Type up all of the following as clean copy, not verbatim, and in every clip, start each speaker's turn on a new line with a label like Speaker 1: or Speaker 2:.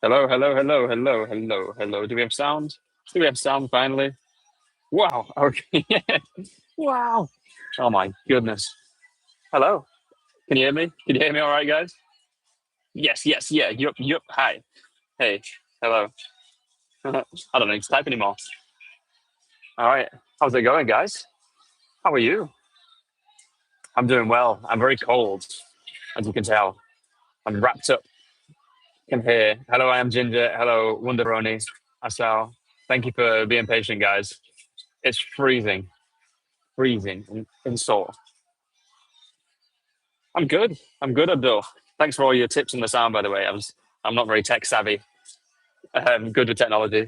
Speaker 1: Hello, hello, hello, hello, hello, hello. Do we have sound? Do we have sound finally? Wow. Okay. Wow. Oh my goodness. Hello. Can you hear me? Can you hear me all right, guys? Yes, yes, yeah. Yup, yup. Hi. Hey. Hello. I don't need to type anymore. All right. How's it going, guys? How are you? I'm doing well. I'm very cold, as you can tell. I'm wrapped up in here. Hello, I am Ginger. Hello, Wonderoni. Asal. Thank you for being patient, guys. It's freezing, freezing in Seoul. I'm good. I'm good, Abdul. Thanks for all your tips on the sound, by the way. I'm not very tech savvy. Good with technology.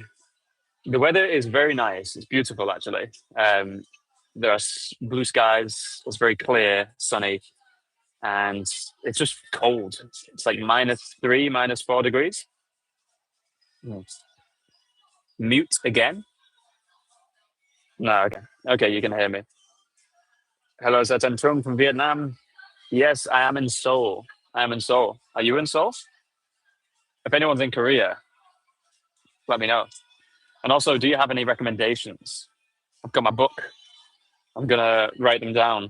Speaker 1: The weather is very nice. It's beautiful, actually. There are blue skies. It's very clear, sunny, and it's just cold. It's like -3, -4 degrees. Mm. Mute again? No, okay. Okay, you can hear me. Hello, is that Trung from Vietnam? Yes, I am in Seoul. I am in Seoul. Are you in Seoul? If anyone's in Korea, let me know. And also, do you have any recommendations? I've got my book. I'm gonna write them down.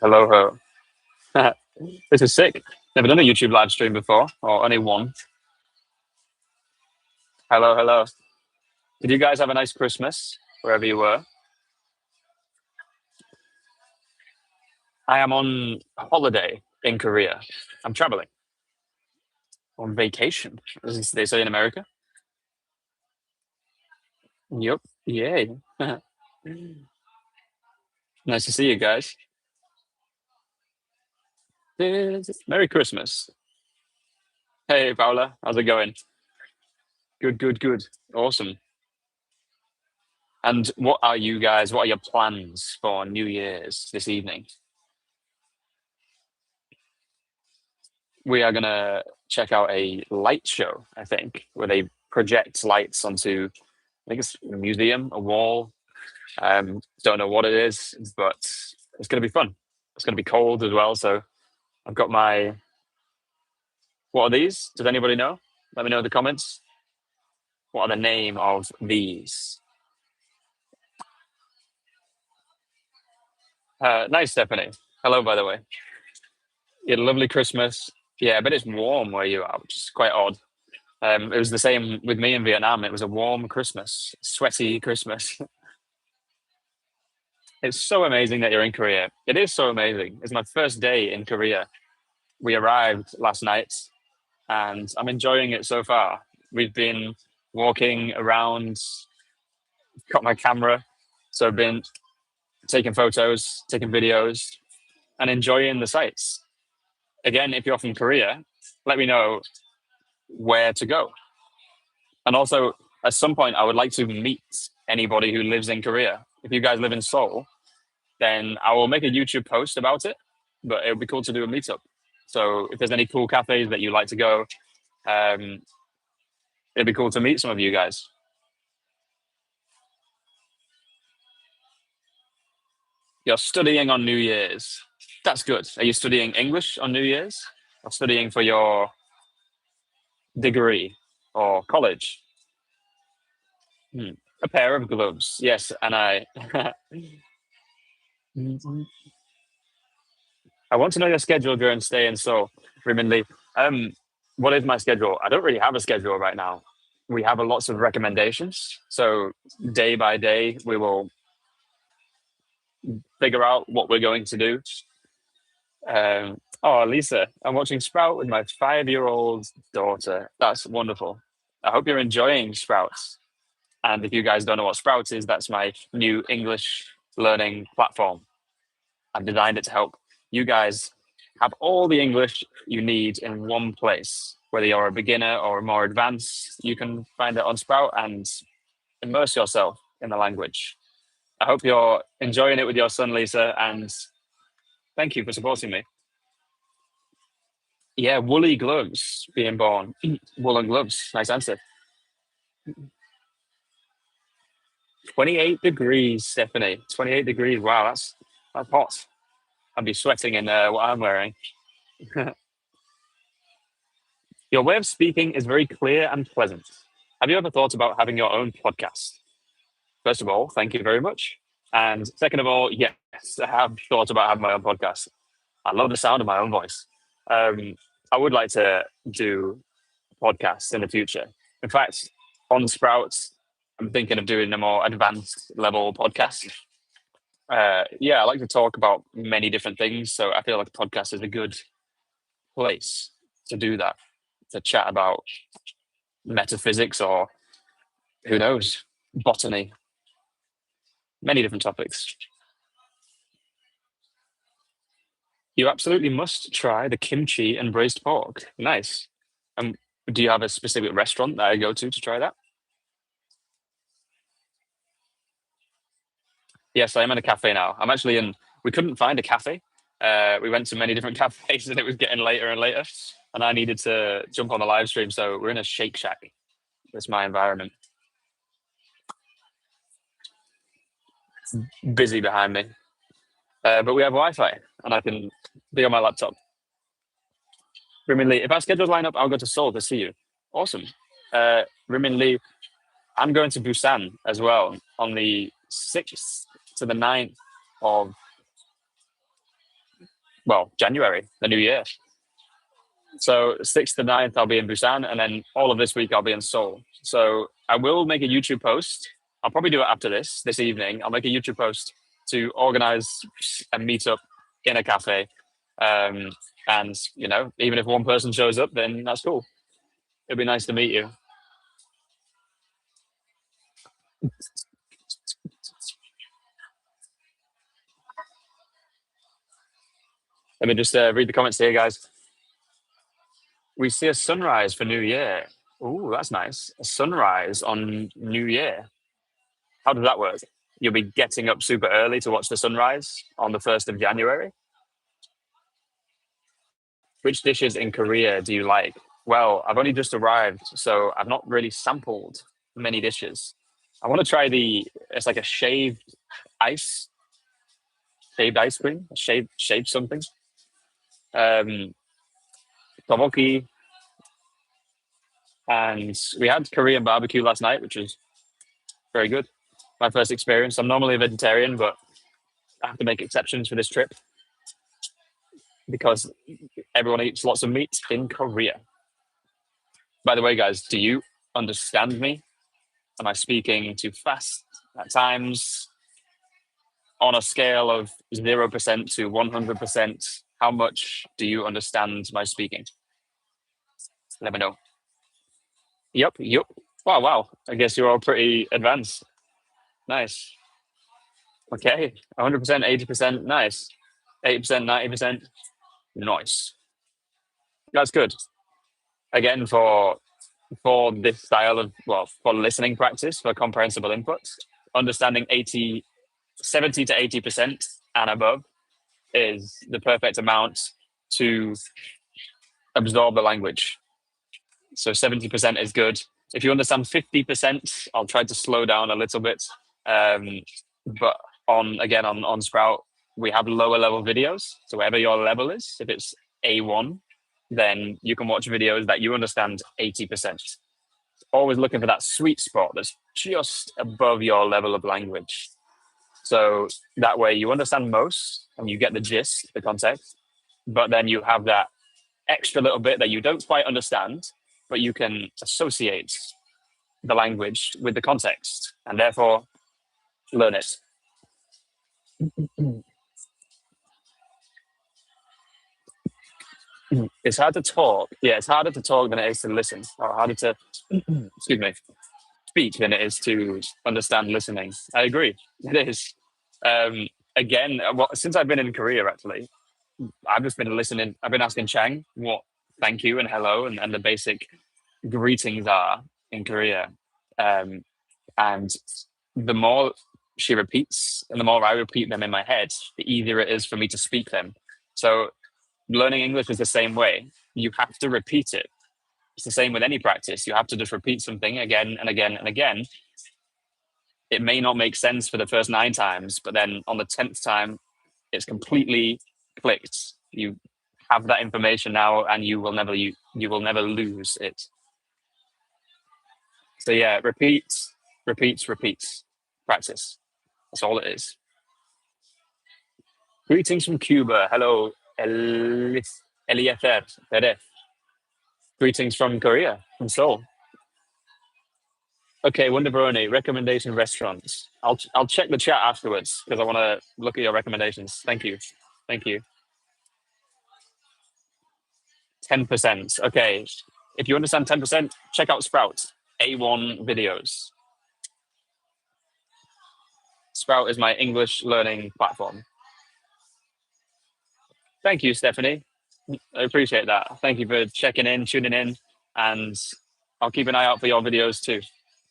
Speaker 1: Hello, ho. This is sick. Never done a YouTube live stream before, or only one. Hello, hello. Did you guys have a nice Christmas wherever you were? I am on holiday in Korea. I'm traveling on vacation, as they say in America. Yep. Yay. Nice to see you guys. Merry Christmas. Hey, Paula. How's it going? Good, good, good. Awesome. And what are your plans for New Year's this evening? We are gonna check out a light show, I think, where they project lights onto, I think it's a museum, a wall. Don't know what it is, but it's gonna be fun. It's gonna be cold as well, so I've got my. What are these? Does anybody know? Let me know in the comments. What are the name of these? Nice, Stephanie. Hello, by the way. You had a lovely Christmas. Yeah, but it's warm where you are, which is quite odd. It was the same with me in Vietnam. It was a warm Christmas, sweaty Christmas. It's so amazing that you're in Korea. It is so amazing. It's my first day in Korea. We arrived last night and I'm enjoying it so far. We've been walking around, got my camera. So I've been taking photos, taking videos, and enjoying the sights. Again, if you're from Korea, let me know where to go. And also, at some point, I would like to meet anybody who lives in Korea. If you guys live in Seoul, then I will make a YouTube post about it. But it would be cool to do a meetup. So if there's any cool cafes that you like to go, um, it'd be cool to meet some of you guys. You're studying on New Year's. That's good. Are you studying English on New Year's? Or studying for your degree or college? Hmm. A pair of gloves. Yes, and I. I want to know your schedule during stay in Seoul, Riminli. Um, what is my schedule? I don't really have a schedule right now. We have a lots of recommendations. So day by day, we will figure out what we're going to do. Oh, Lisa, I'm watching Sprout with my 5-year-old daughter. That's wonderful. I hope you're enjoying Sprouts. And if you guys don't know what Sprouts is, that's my new English learning platform. I've designed it to help you guys have all the English you need in one place. Whether you're a beginner or more advanced, you can find it on Sprout and immerse yourself in the language. I hope you're enjoying it with your son, Lisa, and thank you for supporting me. Yeah, woolly gloves being born. Woolen gloves. Nice answer. 28 degrees, Stephanie. 28 degrees. Wow, that's hot. I'd be sweating in what I'm wearing. Your way of speaking is very clear and pleasant. Have you ever thought about having your own podcast? First of all, thank you very much. And second of all, yes, I have thought about having my own podcast. I love the sound of my own voice. Um, I would like to do podcasts in the future. In fact, on Sprouts, I'm thinking of doing a more advanced level podcast. Yeah, I like to talk about many different things. So I feel like a podcast is a good place to do that, to chat about metaphysics or who knows, botany, many different topics. You absolutely must try the kimchi and braised pork. Nice. Um, do you have a specific restaurant that I go to try that? Yes, I am in a cafe now. I'm actually in. We couldn't find a cafe. We went to many different cafes, and it was getting later and later. And I needed to jump on the live stream, so we're in a Shake Shack. That's my environment. Busy behind me, but we have Wi-Fi, and I can be on my laptop. Rimin Lee, if our schedules line up, I'll go to Seoul to see you. Awesome. Rimin Lee, I'm going to Busan as well on the 6th to the 9th of, well, January, the new year. So 6th to 9th, I'll be in Busan, and then all of this week, I'll be in Seoul. So I will make a YouTube post. I'll probably do it after this evening. I'll make a YouTube post to organize a meetup in a cafe. And, you know, even if one person shows up, then that's cool. It'd be nice to meet you. Let me just read the comments here, guys. We see a sunrise for New Year. Ooh, that's nice. A sunrise on New Year. How does that work? You'll be getting up super early to watch the sunrise on the 1st of January. Which dishes in Korea do you like? Well, I've only just arrived, so I've not really sampled many dishes. I want to try it's like a ice, shaved ice cream, shaved something. Um, Tteokbokki, and we had Korean barbecue last night, which was very good. My first experience. I'm normally a vegetarian, but I have to make exceptions for this trip because everyone eats lots of meat in Korea. By the way, guys, do you understand me? Am I speaking too fast at times? On a scale of 0% to 100%, how much do you understand my speaking? Let me know. Yep. Wow. I guess you're all pretty advanced. Nice. Okay. 100%, 80%, nice. 80%, 90%, nice. That's good. Again, for this style of, well, for listening practice, for comprehensible inputs, understanding 70 to 80% and above is the perfect amount to absorb the language. So 70% is good. If you understand 50%, I'll try to slow down a little bit. But on Sprout, we have lower level videos. So wherever your level is, if it's A1, then you can watch videos that you understand 80%. Always looking for that sweet spot that's just above your level of language. So that way you understand most and you get the gist, the context, but then you have that extra little bit that you don't quite understand, but you can associate the language with the context and therefore learn it. It's hard to talk. Yeah, it's harder to talk than it is to listen, or harder to, excuse me, speak than it is to understand listening. I agree. It is. Again, well, since I've been in Korea, actually, I've just been listening. I've been asking Chang what thank you and hello and the basic greetings are in Korea. And the more she repeats and the more I repeat them in my head, the easier it is for me to speak them. So learning English is the same way. You have to repeat it. It's the same with any practice. You have to just repeat something again and again and again. It may not make sense for the first 9 times, but then on the 10th time, it's completely clicked. You have that information now and you will never You will never lose it. So yeah, repeats, repeats, repeats. Practice. That's all it is. Greetings from Cuba. Hello, Eliezer Perez. Greetings from Korea, from Seoul. Okay, Wonderbroni, recommendation restaurants. I'll check the chat afterwards because I want to look at your recommendations. Thank you. Thank you. 10%. Okay. If you understand 10%, check out Sprout. A1 videos. Sprout is my English learning platform. Thank you, Stephanie. I appreciate that. Thank you for checking in, tuning in, and I'll keep an eye out for your videos too.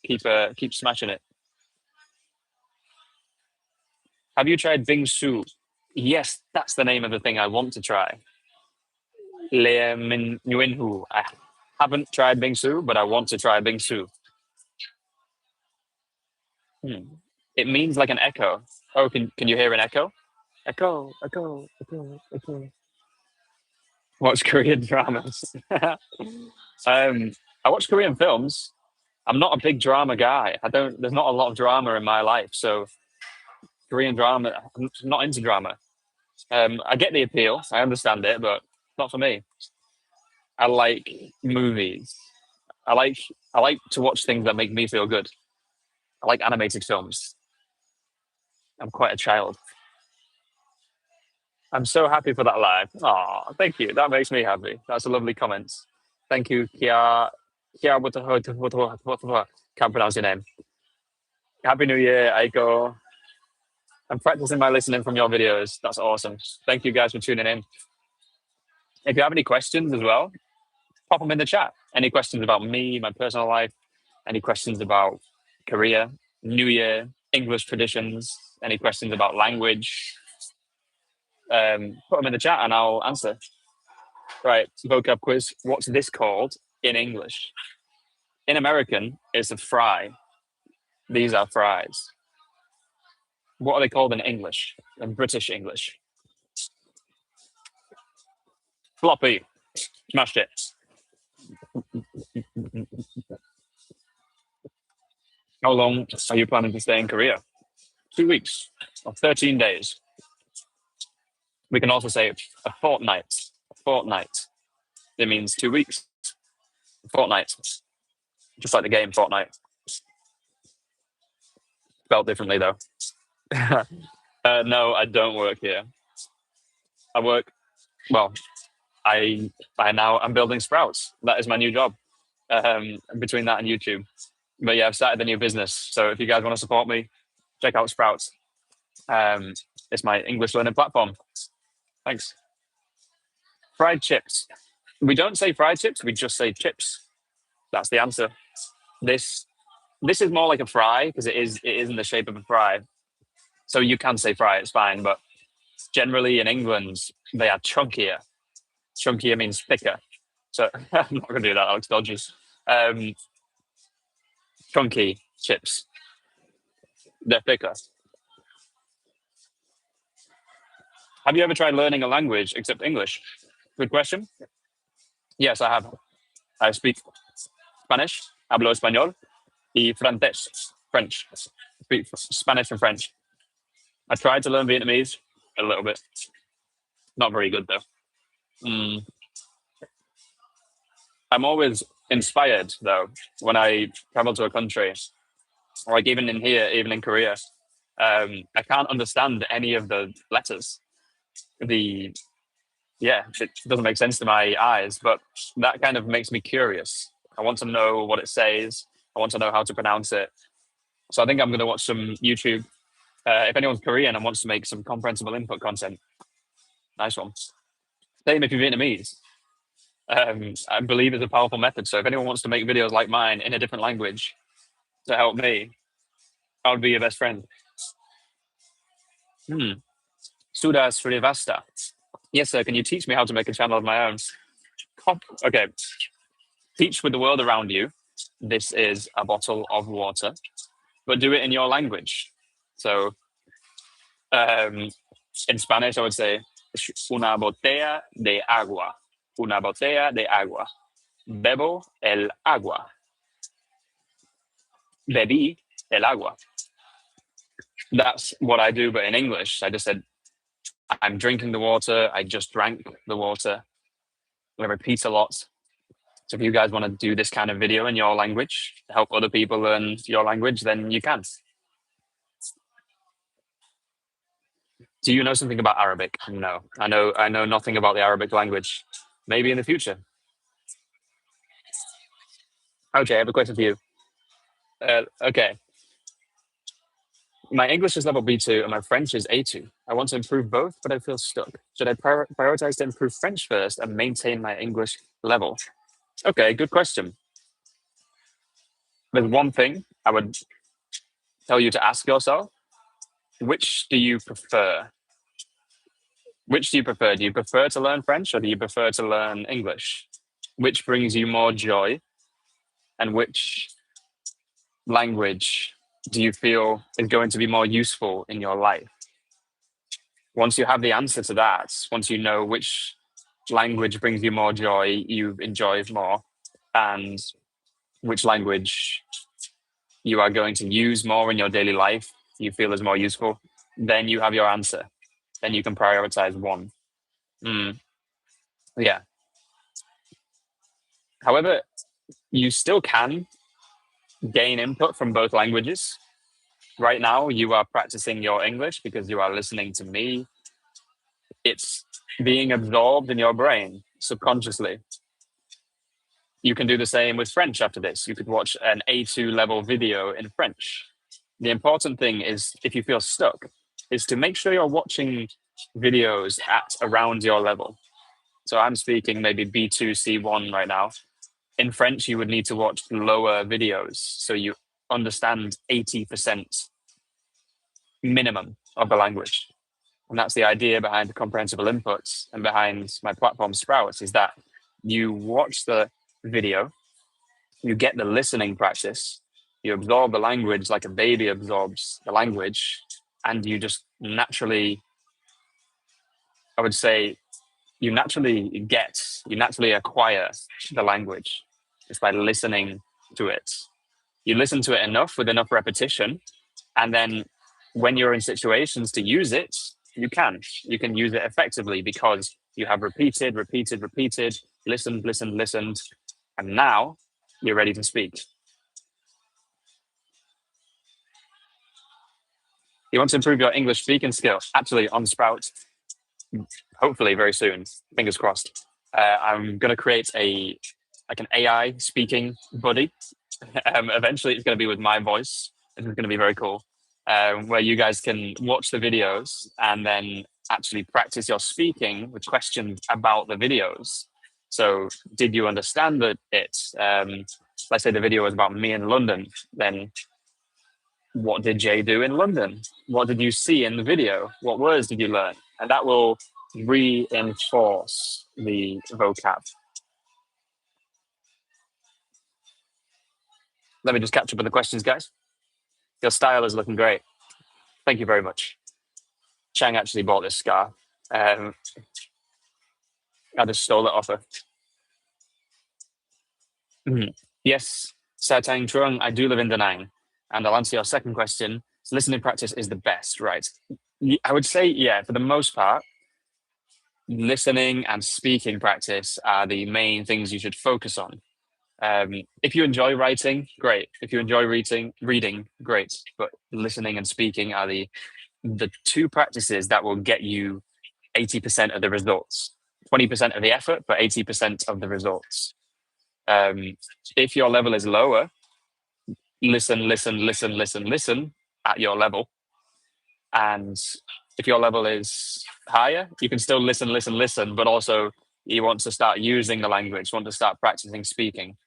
Speaker 1: Keep smashing it. Have you tried Bingsu? Yes, that's the name of the thing I want to try. Le Min Nguyen. I haven't tried Bingsu, but I want to try Bingsu. It means like an echo. Oh, can you hear an echo? Echo, echo, echo, echo. Watch Korean dramas. I watch Korean films. I'm not a big drama guy. I don't. There's not a lot of drama in my life, so Korean drama. I'm not into drama. I get the appeal. I understand it, but not for me. I like movies. I like I like to watch things that make me feel good. I like animated films. I'm quite a child. I'm so happy for that live. Oh, thank you. That makes me happy. That's a lovely comment. Thank you, Kia. Can't pronounce your name. Happy New Year, Aiko. I'm practicing my listening from your videos. That's awesome. Thank you guys for tuning in. If you have any questions as well, pop them in the chat. Any questions about me, my personal life, any questions about Korea, New Year, English traditions, any questions about language, put them in the chat and I'll answer. Right, vocab quiz. What's this called in English? In American, it's a fry. These are fries. What are they called in English? In British English? Floppy. Smashed it. How long are you planning to stay in Korea? 2 weeks or 13 days. We can also say a fortnight. A fortnight. It means 2 weeks. A fortnight. Just like the game Fortnite. Spelled differently though. No, I don't work here. I work, well, I'm building Sprouts. That is my new job. Between that and YouTube. But yeah, I've started a new business. So if you guys want to support me, check out Sprouts. It's my English learning platform. Thanks. Fried chips. We don't say fried chips, we just say chips. That's the answer. This is more like a fry because it is in the shape of a fry. So you can say fry, it's fine, but generally in England they are chunkier. Chunkier means thicker. So I'm not gonna do that, Alex Dodges. Chunky chips. They're thicker. Have you ever tried learning a language except English? Good question. Yes, I have. I speak Spanish, hablo español, y francés, French. Speak Spanish and French. I tried to learn Vietnamese a little bit. Not very good though. I'm always inspired though when I travel to a country, like even in here, even in Korea. I can't understand any of the letters. It doesn't make sense to my eyes, but that kind of makes me curious. I want to know what it says. I want to know how to pronounce it. So I think I'm going to watch some YouTube. If anyone's Korean and wants to make some comprehensible input content, nice one. Same if you're Vietnamese. I believe it's a powerful method. So if anyone wants to make videos like mine in a different language to help me, I would be your best friend. Suda Srivasta. Yes, sir. Can you teach me how to make a channel of my own? Okay. Teach with the world around you. This is a bottle of water, but do it in your language. So in Spanish, I would say una botella de agua. Una botella de agua. Bebo el agua. Bebí el agua. That's what I do, but in English, I just said, I'm drinking the water. I just drank the water. I repeat a lot. So if you guys want to do this kind of video in your language to help other people learn your language, then you can. Do you know something about Arabic? No, I know nothing about the Arabic language. Maybe in the future. Okay, I have a question for you. Okay, my English is level B2 and my French is A2. I want to improve both, but I feel stuck. Should I prioritize to improve French first and maintain my English level? Okay, good question. There's one thing I would tell you to ask yourself: which do you prefer? Which do you prefer? Do you prefer to learn French or do you prefer to learn English? Which brings you more joy, and which language do you feel is going to be more useful in your life? Once you have the answer to that, once you know which language brings you more joy, you enjoy it more, and which language you are going to use more in your daily life, you feel is more useful, then you have your answer. Then you can prioritize one. Mm, yeah. However, you still can gain input from both languages. Right now, you are practicing your English because you are listening to me. It's being absorbed in your brain subconsciously. You can do the same with French after this. You could watch an A2 level video in French. The important thing is, if you feel stuck, is to make sure you're watching videos at around your level. So I'm speaking maybe B2, C1 right now. In French, you would need to watch lower videos so you understand 80% minimum of the language. And that's the idea behind comprehensible inputs and behind my platform Sprouts, is that you watch the video, you get the listening practice, you absorb the language like a baby absorbs the language, and you just naturally, I would say, you naturally acquire the language just by listening to it. You listen to it enough with enough repetition, and then when you're in situations to use it, you can use it effectively because you have repeated, listened, and now you're ready to speak. You want to improve your English speaking skills? Actually, on Sprout, hopefully very soon, fingers crossed. I'm going to create an AI speaking buddy. Eventually, it's going to be with my voice. This is going to be very cool, where you guys can watch the videos and then actually practice your speaking with questions about the videos. So, did you understand it? Let's say the video was about me in London. Then, what did Jay do in London? What did you see in the video? What words did you learn? And that will reinforce the vocab. Let me just catch up with the questions, guys. Your style is looking great. Thank you very much. Chang actually bought this scarf. I just stole it off her. Mhm. Yes, Satang Trung, I do live in Da Nang. And I'll answer your second question. So listening practice is the best, right? I would say, yeah, for the most part, listening and speaking practice are the main things you should focus on. If you enjoy writing, great. If you enjoy reading, great. But listening and speaking are the two practices that will get you 80% of the results. 20% of the effort, but 80% of the results. If your level is lower, listen at your level. And if your level is higher, you can still listen, but also you want to start using the language, want to start practicing speaking.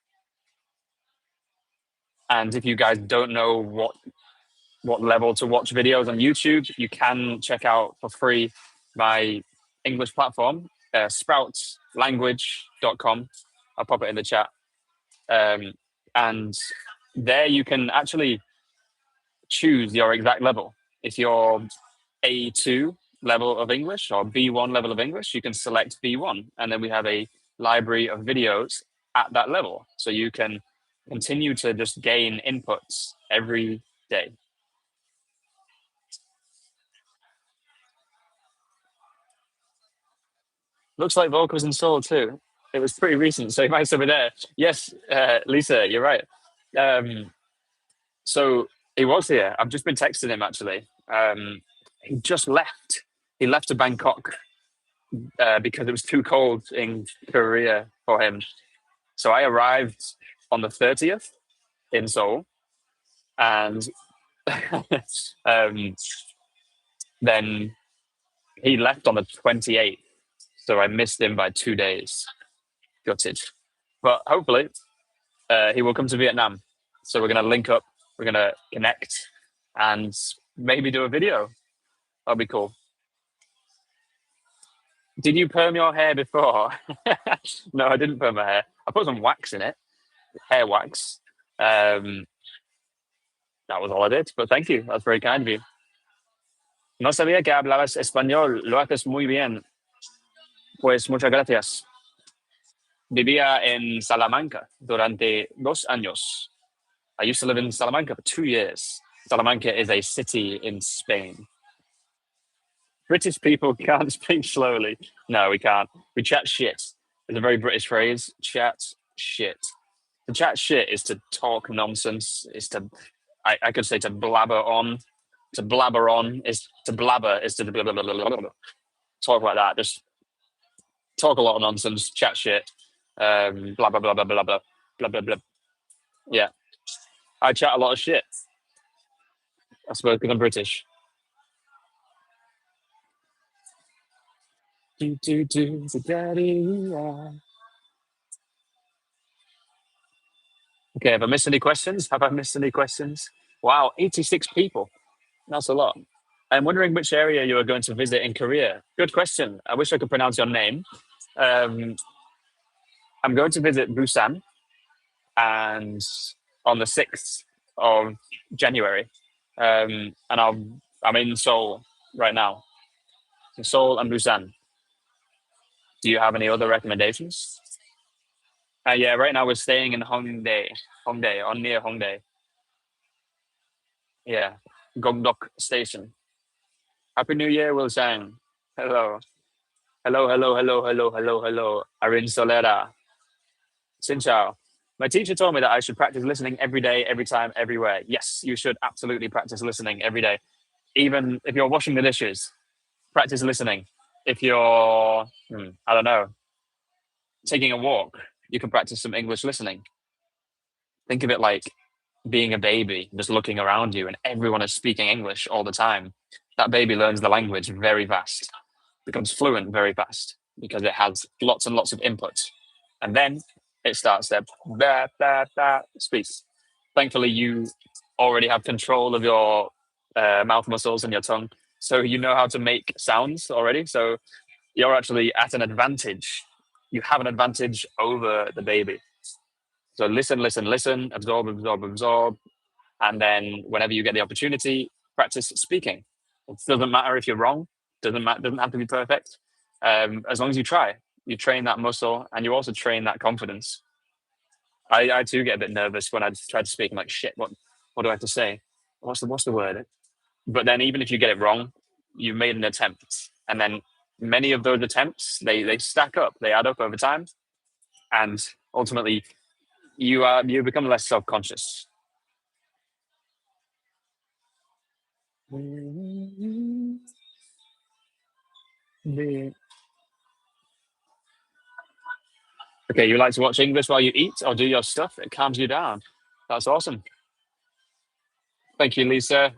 Speaker 1: And if you guys don't know what level to watch videos on YouTube, you can check out for free my English platform, sproutslanguage.com. I'll pop it in the chat. And there you can actually choose your exact level. If you're A2 level of English or B1 level of English, you can select B1. And then we have a library of videos at that level. So you can continue to just gain inputs every day. Looks like Volk was in Seoul too. It was pretty recent, so he might still be there. Yes, Lisa, you're right. Um, so he was here. I've just been texting him actually. He just left. He left to Bangkok because it was too cold in Korea for him. So I arrived on the 30th in Seoul, and um, then he left on the 28th. So I missed him by 2 days. Gutted. But hopefully he will come to Vietnam. So we're going to link up, we're going to connect, and maybe do a video. That'll be cool. Did you perm your hair before? No, I didn't perm my hair. I put some wax in it, hair wax. That was all I did. But thank you. That's very kind of you. No sabía que hablabas español. Lo haces muy bien. Pues muchas gracias. Vivía en Salamanca durante 2 años. I used to live in Salamanca for 2 years. Salamanca is a city in Spain. British people can't speak slowly. No, we can't. We chat shit. It's a very British phrase. Chat shit. To chat shit is to talk nonsense. Is to, I could say to blabber on. To blabber on is to blabber is to blah, blah, blah, blah, blah, blah. Talk like that. Just talk a lot of nonsense. Chat shit. Blah blah blah blah blah blah blah blah blah. Yeah, I chat a lot of shit. I suppose because I'm British. The daddy we are. Okay, have I missed any questions? Have I missed any questions? Wow, 86 people. That's a lot. I'm wondering which area you are going to visit in Korea. Good question. I wish I could pronounce your name. Um, I'm going to visit Busan and on the 6th of January. And I'm in Seoul right now. Seoul and Busan. Do you have any other recommendations? Yeah, right now we're staying in Hongdae, or near Hongdae. Yeah, Gongdok Station. Happy New Year, Wilson. Hello. Hello, hello, hello, hello, hello, hello. Arin Solera. Xin chào. My teacher told me that I should practice listening every day, every time, everywhere. Yes, you should absolutely practice listening every day. Even if you're washing the dishes, practice listening. If you're, I don't know, taking a walk, you can practice some English listening. Think of it like being a baby, just looking around you, and everyone is speaking English all the time. That baby learns the language very fast, becomes fluent very fast because it has lots and lots of input. And then it starts to speak. Thankfully, you already have control of your mouth muscles and your tongue. So you know how to make sounds already. So you're actually at an advantage. You have an advantage over the baby. So listen, listen, listen, absorb, absorb, absorb. And then whenever you get the opportunity, practice speaking. It doesn't matter if you're wrong. Doesn't have to be perfect. As long as you try, you train that muscle, and you also train that confidence. I too get a bit nervous when I try to speak. I'm like, shit, what do I have to say? What's the word? But then even if you get it wrong, you made an attempt, and then many of those attempts they stack up, they add up over time, and ultimately you become less self-conscious. Okay, you like to watch English while you eat or do your stuff? It calms you down. That's awesome. Thank you, Lisa.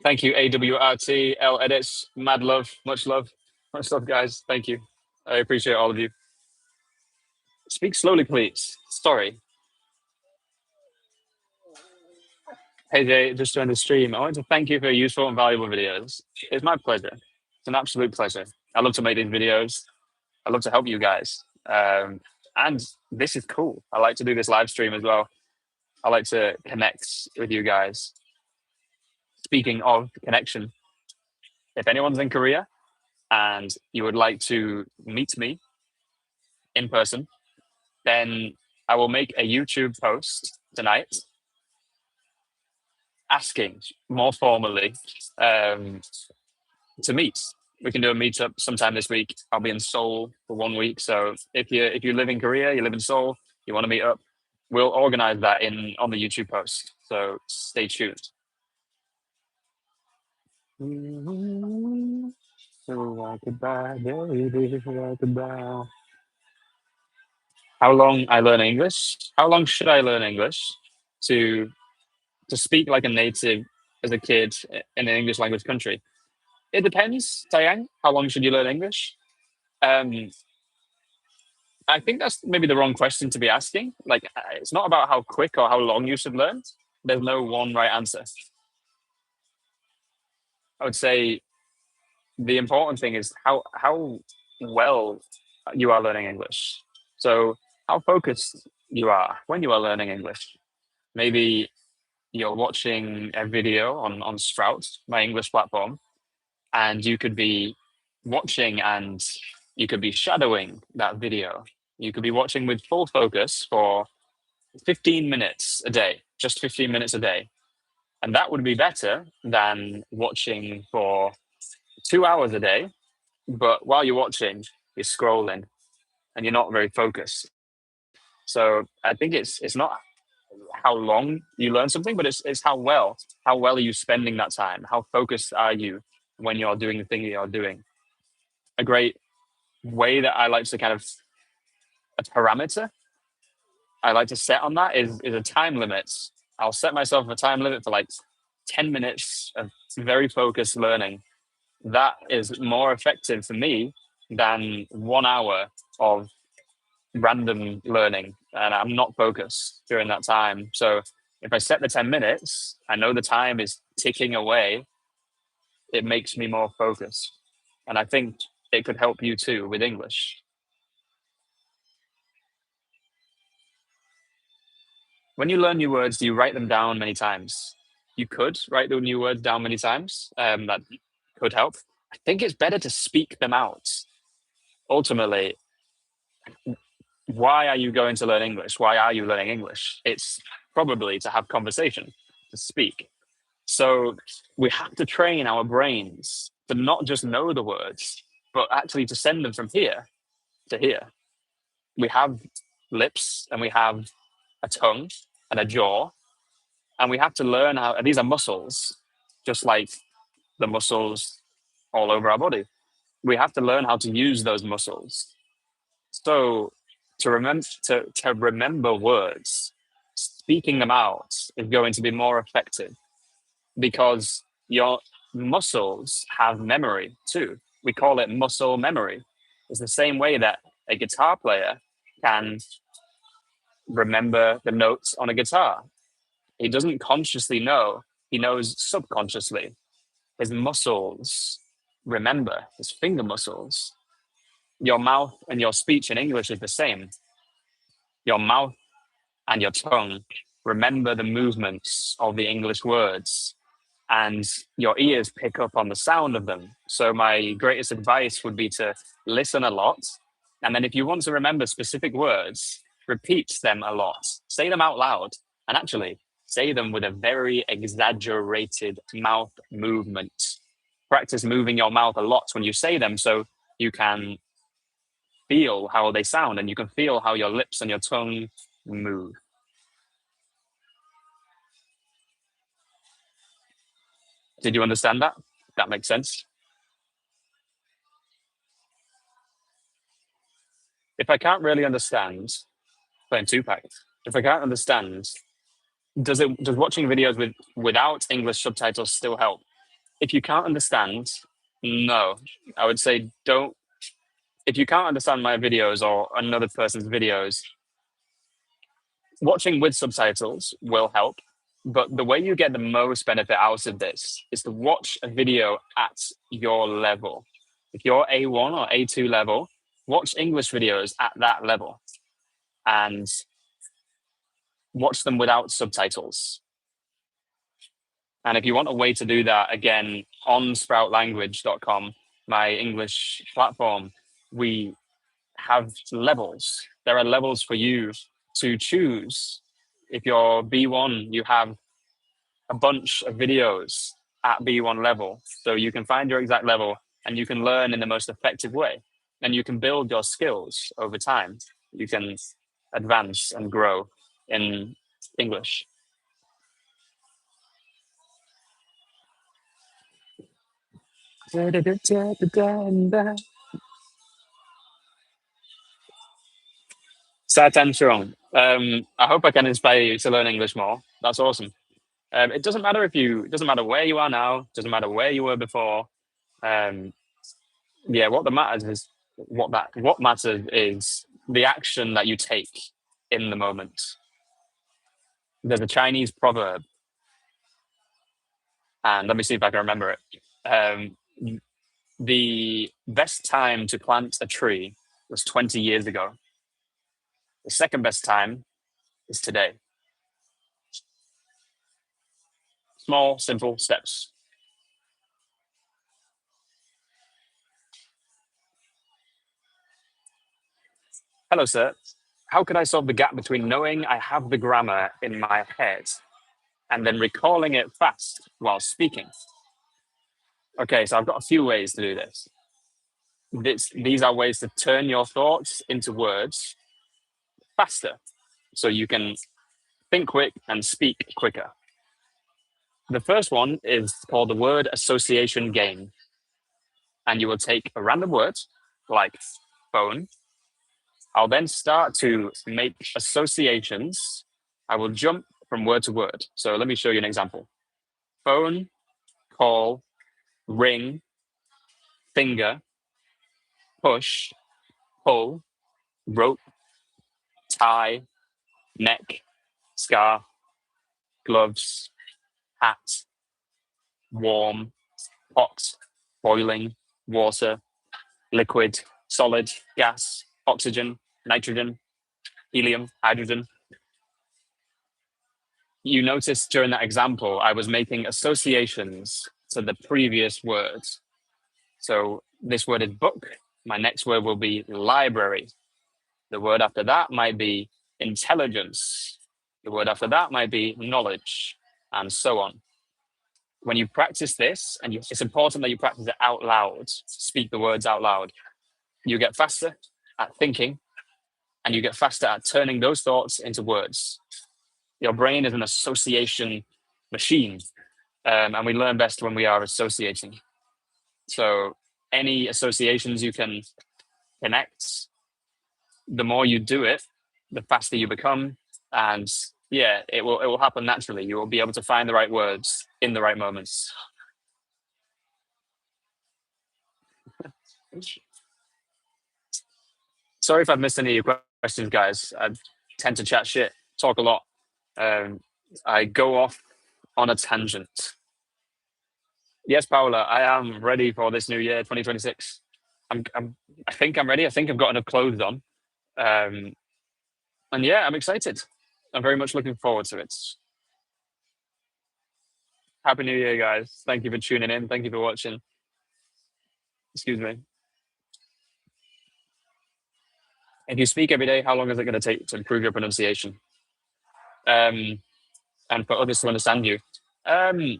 Speaker 1: Thank you, AWRT, Edits. Mad love, much love. Much love, guys. Thank you. I appreciate all of you. Speak slowly, please. Sorry. Hey, Jay, just joined the stream. I want to thank you for your useful and valuable videos. It's my pleasure. It's an absolute pleasure. I love to make these videos. I love to help you guys. And this is cool. I like to do this live stream as well. I like to connect with you guys. Speaking of connection, if anyone's in Korea and you would like to meet me in person, then I will make a YouTube post tonight asking more formally to meet. We can do a meetup sometime this week. I'll be in Seoul for 1 week. So if you live in Korea, you live in Seoul, you want to meet up, we'll organize that on the YouTube post. So stay tuned. How long I learn English? How long should I learn English to speak like a native as a kid in an English language country? It depends, Tayang. How long should you learn English? Um, I think that's maybe the wrong question to be asking. Like, it's not about how quick or how long you should learn. There's no one right answer. I would say the important thing is how well you are learning English. So how focused you are when you are learning English. Maybe you're watching a video on Sprout, my English platform, and you could be watching and you could be shadowing that video. You could be watching with full focus for 15 minutes a day, just 15 minutes a day. And that would be better than watching for 2 hours a day. But while you're watching, you're scrolling and you're not very focused. So I think it's not how long you learn something, but it's how well are you spending that time? How focused are you when you're doing the thing that you're doing? A great way that I like to kind of a parameter I like to set on that is a time limit. I'll set myself a time limit for like 10 minutes of very focused learning. That is more effective for me than 1 hour of random learning. And I'm not focused during that time. So if I set the 10 minutes, I know the time is ticking away. It makes me more focused. And I think it could help you too with English. When you learn new words, do you write them down many times? You could write the new words down many times. That could help. I think it's better to speak them out. Ultimately, why are you going to learn English? Why are you learning English? It's probably to have conversation, to speak. So we have to train our brains to not just know the words, but actually to send them from here to here. We have lips and we have a tongue and a jaw, and we have to learn how, and these are muscles, just like the muscles all over our body. We have to learn how to use those muscles. So to remember words, speaking them out is going to be more effective because your muscles have memory too. We call it muscle memory. It's the same way that a guitar player can remember the notes on a guitar. He doesn't consciously know, he knows subconsciously. His muscles remember, his finger muscles. Your mouth and your speech in English is the same. Your mouth and your tongue remember the movements of the English words, and your ears pick up on the sound of them. So my greatest advice would be to listen a lot. And then if you want to remember specific words, repeat them a lot. Say them out loud. And actually, say them with a very exaggerated mouth movement. Practice moving your mouth a lot when you say them so you can feel how they sound and you can feel how your lips and your tongue move. Did you understand that? That makes sense. If I can't really understand, playing Tupac, if I can't understand, does watching videos without English subtitles still help? If you can't understand, no. I would say don't. If you can't understand my videos or another person's videos, watching with subtitles will help. But the way you get the most benefit out of this is to watch a video at your level. If you're A1 or A2 level, watch English videos at that level and watch them without subtitles. And if you want a way to do that, again, on sproutlanguage.com, my English platform, we have levels. There are levels for you to choose. If you're B1, you have a bunch of videos at B1 level. So you can find your exact level and you can learn in the most effective way. And you can build your skills over time. You can advance and grow in English. Satanchong. I hope I can inspire you to learn English more. That's awesome. It doesn't matter it doesn't matter where you are now, doesn't matter where you were before. Um, yeah, what matters is the action that you take in the moment. There's a Chinese proverb, and let me see if I can remember it. Um, the best time to plant a tree was 20 years ago. The second best time is today. Small, simple steps. Hello, sir. How could I solve the gap between knowing I have the grammar in my head and then recalling it fast while speaking? Okay, so I've got a few ways to do this. These are ways to turn your thoughts into words faster so you can think quick and speak quicker. The first one is called the word association game. And you will take a random word like phone. I'll then start to make associations. I will jump from word to word. So let me show you an example. Phone, call, ring, finger, push, pull, rope, tie, neck, scarf, gloves, hat, warm, hot, boiling, water, liquid, solid, gas, oxygen, nitrogen, helium, hydrogen. You notice during that example, I was making associations to the previous words. So this word is book. My next word will be library. The word after that might be intelligence. The word after that might be knowledge, and so on. When you practice this, and it's important that you practice it out loud, speak the words out loud, you get faster at thinking and you get faster at turning those thoughts into words. Your brain is an association machine, and we learn best when we are associating. So any associations you can connect, the more you do it, the faster you become, and yeah, it will happen naturally. You will be able to find the right words in the right moments. Sorry if I've missed any of your questions, guys. I tend to chat shit, talk a lot. Um, I go off on a tangent. Yes, Paula, I am ready for this new year, 2026. I think I'm ready. I think I've got enough clothes on. Um, and yeah, I'm excited. I'm very much looking forward to it. Happy New Year, guys. Thank you for tuning in. Thank you for watching. Excuse me. If you speak every day, how long is it going to take to improve your pronunciation? And for others to understand you? Um,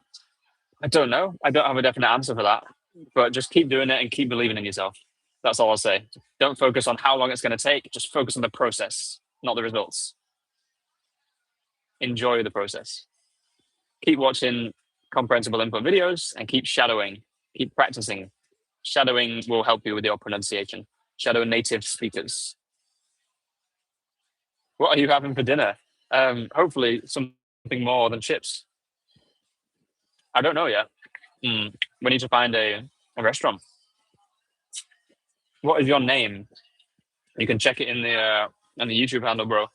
Speaker 1: I don't know. I don't have a definite answer for that. But just keep doing it and keep believing in yourself. That's all I'll say. Don't focus on how long it's going to take. Just focus on the process, not the results. Enjoy the process. Keep watching comprehensible input videos and keep shadowing. Keep practicing. Shadowing will help you with your pronunciation. Shadow native speakers. What are you having for dinner? Hopefully something more than chips. I don't know yet. We need to find a restaurant. What is your name? You can check it in the YouTube handle, bro.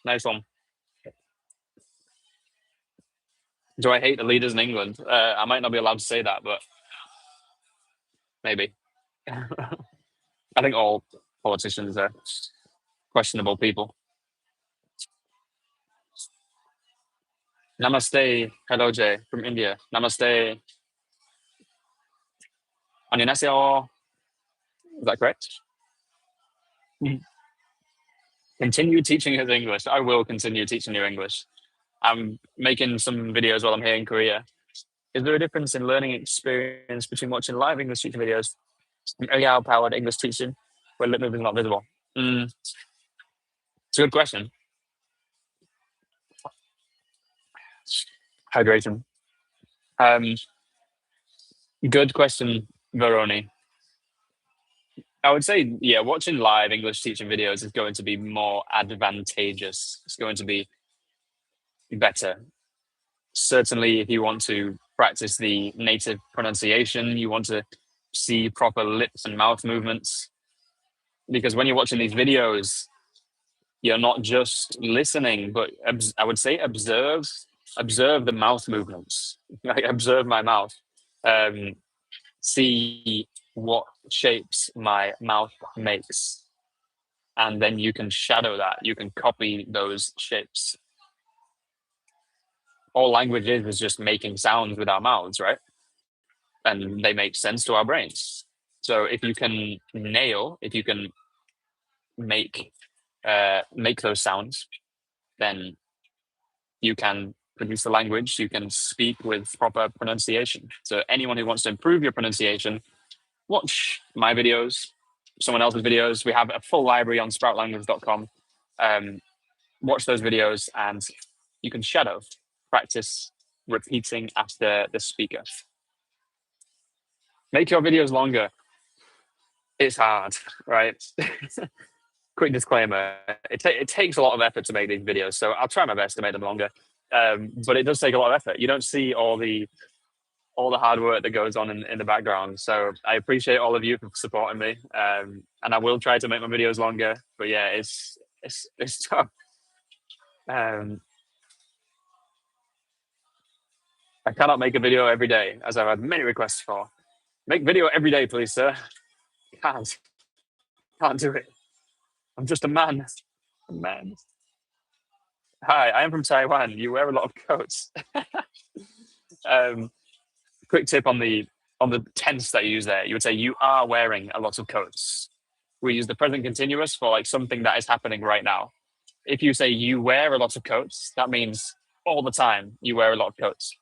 Speaker 1: Nice one. Do I hate the leaders in England? I might not be allowed to say that, but maybe. I think all politicians are questionable people. Namaste. Hello, Jay from India. Namaste. Annyeonghaseyo. Is that correct? Continue teaching us English. I will continue teaching you English. I'm making some videos while I'm here in Korea. Is there a difference in learning experience between watching live English teaching videos and AI-powered English teaching where lip movement is not visible? It's a good question. Hydration. Um, Good question, Veroni. I would say, yeah, watching live English teaching videos is going to be more advantageous. It's going to be better. Certainly, if you want to practice the native pronunciation, you want to see proper lips and mouth movements. Because when you're watching these videos, you're not just listening, but I would say observe the mouth movements. Like observe my mouth. Um, See what shapes my mouth makes, and then you can shadow that. You can copy those shapes. All language is just making sounds with our mouths, right? And they make sense to our brains. So if you can if you can make make those sounds, then you can produce the language. You can speak with proper pronunciation. So anyone who wants to improve your pronunciation, watch my videos, someone else's videos. We have a full library on sproutlanguage.com. Watch those videos and you can shadow, practice repeating after the speaker. Make your videos longer. It's hard, right? Quick disclaimer, it takes a lot of effort to make these videos, so I'll try my best to make them longer. But it does take a lot of effort. You don't see all the hard work that goes on in the background. So I appreciate all of you for supporting me, and I will try to make my videos longer. But yeah, it's tough. I cannot make a video every day, as I've had many requests for. Make video every day, please, sir. Can't do it. I'm just a man. A man. Hi, I am from Taiwan. You wear a lot of coats. um, Quick tip on the tense that you use there. You would say you are wearing a lot of coats. We use the present continuous for like something that is happening right now. If you say you wear a lot of coats, that means all the time you wear a lot of coats.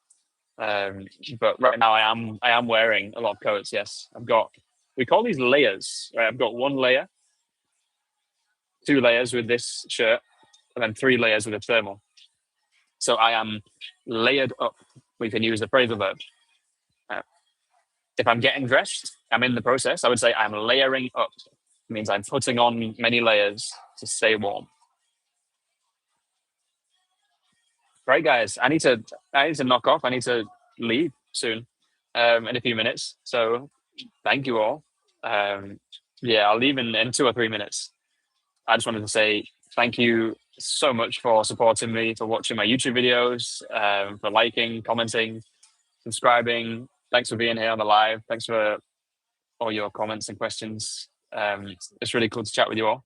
Speaker 1: But right now I am wearing a lot of coats. Yes, we call these layers. Right, I've got one layer, 2 layers with this shirt, and then 3 layers with a thermal. So I am layered up. We can use the phrasal verb. If I'm getting dressed, I'm in the process. I would say I'm layering up. It means I'm putting on many layers to stay warm. Right, guys. I need to knock off. I need to leave soon, in a few minutes. So thank you all. Yeah, I'll leave in 2 or 3 minutes. I just wanted to say thank you so much for supporting me, for watching my YouTube videos, for liking, commenting, subscribing. Thanks for being here on the live. Thanks for all your comments and questions. It's really cool to chat with you all.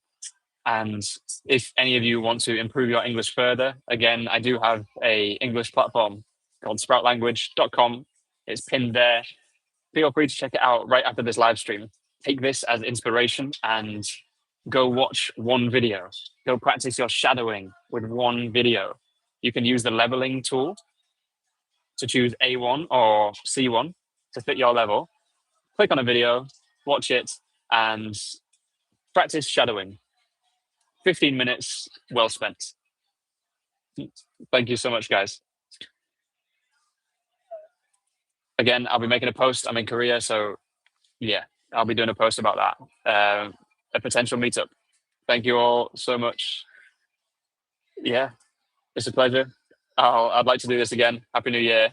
Speaker 1: And if any of you want to improve your English further, again, I do have a English platform called sproutlanguage.com. It's pinned there. Feel free to check it out right after this live stream. Take this as inspiration and go watch one video. Go practice your shadowing with one video. You can use the leveling tool to choose A1 or C1 to fit your level. Click on a video, watch it, and practice shadowing. 15 minutes well spent. Thank you so much, guys. Again, I'll be making a post. I'm in Korea, so yeah, I'll be doing a post about that. A potential meetup. Thank you all so much. Yeah, it's a pleasure. I'd like to do this again. Happy New Year.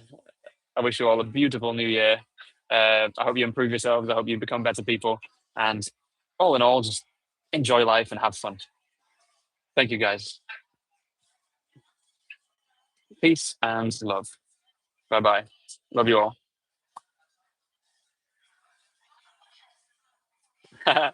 Speaker 1: I wish you all a beautiful New Year. I hope you improve yourselves. I hope you become better people. And all in all, just enjoy life and have fun. Thank you, guys. Peace and love. Bye-bye. Love you all.